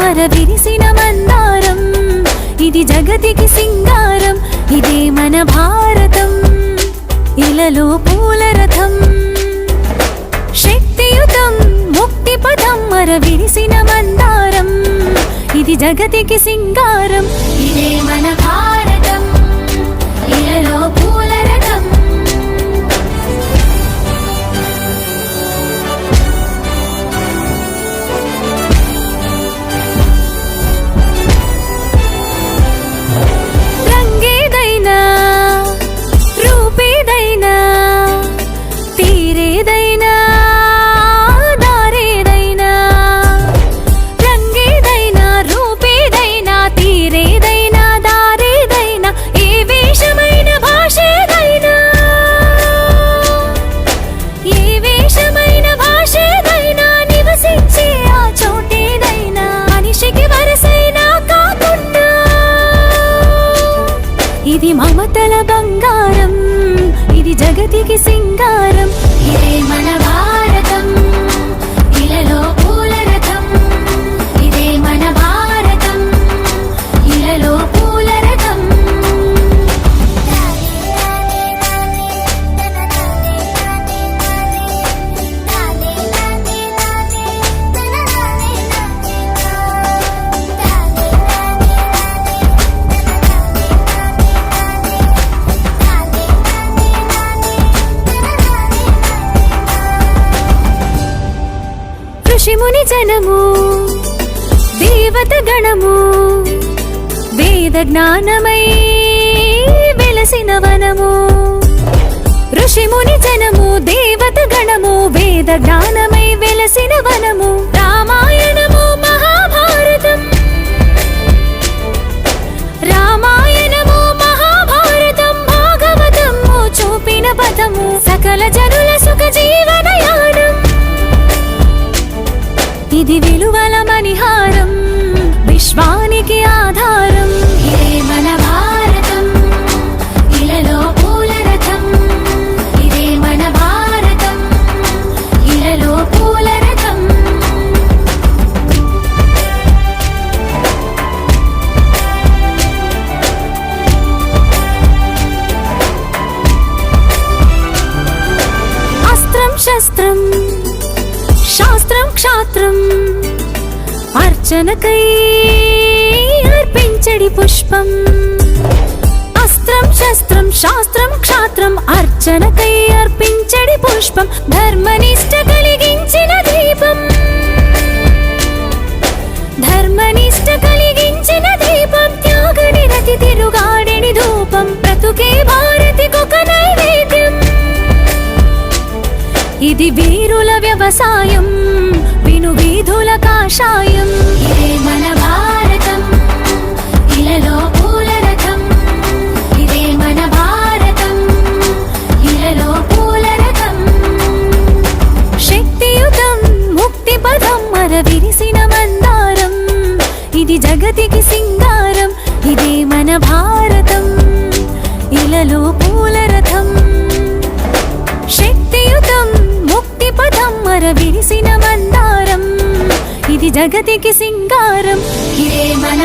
విరిసిన మందారం ఇది జగతికి సింగారం ఇదే మన భారతం ఇలలో పూల రథం శక్తియుతం ముక్తి పదం విరిసిన మందారం ఇది జగతికి సింగారం ఇదే మన భారతం ఇలలో పూల రథం ఇది మమతల బంగారం ఇది జగతికి సింగారం ఇదే మన భారతం ఇలలో పూల రథం ఇదే మన భారతం ఇలలో పూల రథం ఋషిముని జనము దేవత గణము వేద జ్ఞానమై వెలసిన వనము ఋషిముని జనము దేవత గణము వేద జ్ఞానమై వెలసిన వనము రామాయణము మహాభారతం రామాయణము మహాభారతం భాగవతము చూపిన పదము సకల జనుల సుఖ జీవనయానం ఇది విలువల మణిహారం విశ్వానికి ఆధారం ఇదే మన భారతం ఇలలో పూల రథం ఇదే మన భారతం ఇలలో పూల రథం అస్త్రం శస్త్రం శాస్త్రం క్షాత్రం అర్చనకై అర్పించడి పుష్పం అస్త్రం శస్త్రం శాస్త్రం క్షాత్రం అర్చనకై అర్పించడి పుష్పం ధర్మనిష్ట కలిగించిన దీపం ధర్మనిష్ట కలిగించిన దీపం త్యాగనిరతి తిరుగాడిని ధూపం బ్రతుకే భారతికొక నైవేద్యం ఇది వీరుల వ్యవసాయం విను వీధుల కాషాయం ఇదే మన భారతం ఇలలో పూల రథం ఇదే మన భారతం ఇలలో పూల రథం శక్తియుతం ముక్తి పదం విరిసిన మందారం ఇది జగతికి సింగారం ఇదే మన భారతం ఇలలో పూల రథం శక్తియుతం ముక్తి పదం విరిసిన మందారం ఇది జగతికి సింగారం ఇదే మన